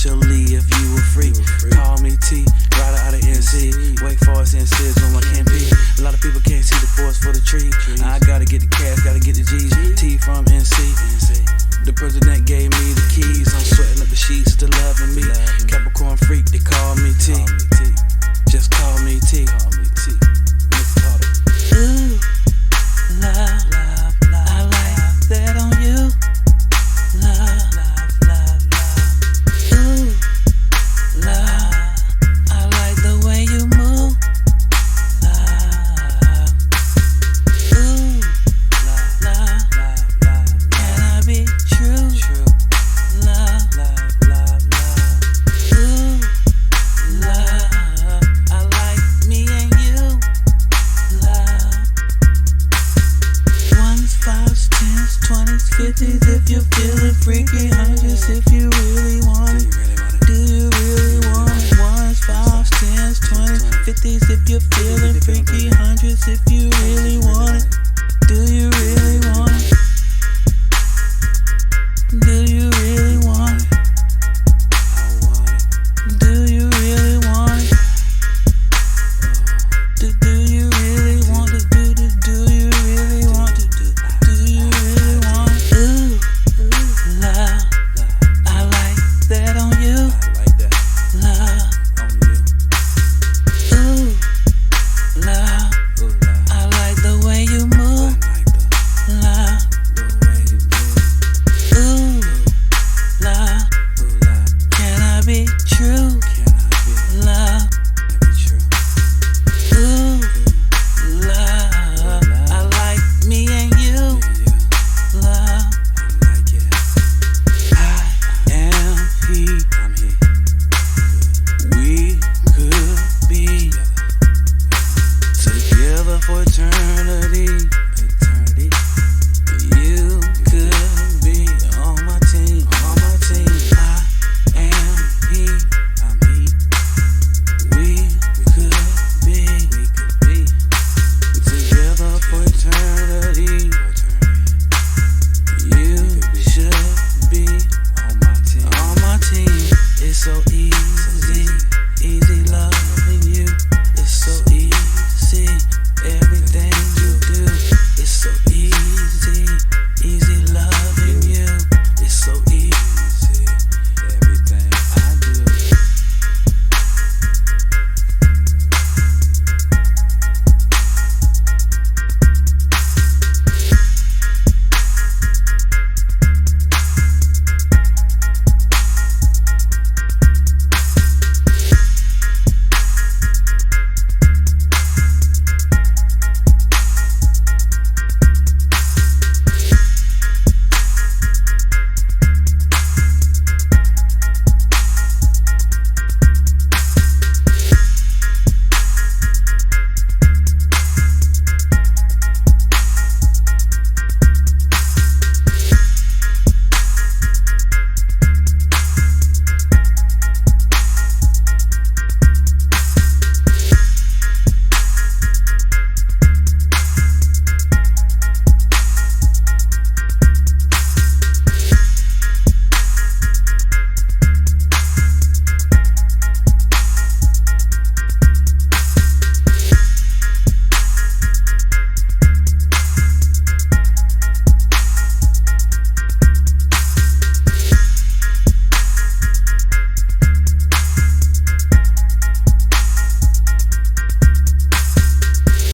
especially if you were free. Call me T, right out of NC. Wake Forest and Sid on my campaign. A lot of people can't see the forest for the tree. I gotta get the cash, gotta get the G's. T from NC. The president gave me the keys. I'm sweating up the sheets to loving me. Capricorn freak, they call me T. Just call me T. Ooh, love, I like that on you. Love, ooh, love, I like the way you move. Love, ooh, love, can I be true? Love, ooh, love, I like me and you. Love, ones, fives, tens, 20s, 50s if you're feeling freaky, hundreds if you really want it. Do you really want it? Ones, fives, tens, 20s, 50s if you're feeling freaky, hundreds if you really want it. Do you really want it? Do you really want it? Do you really want it? Do you really want to do you really want to do you really want it? Ooh, love, I like that on you. Love, ooh, love, I like the way you move. Love, ooh, love, can I be true? Love, ooh, love, I like me and you. Love, I am he. We could be together for eternity. You could be on my team. I am he. We could be together for eternity. You should be on my team. It's so easy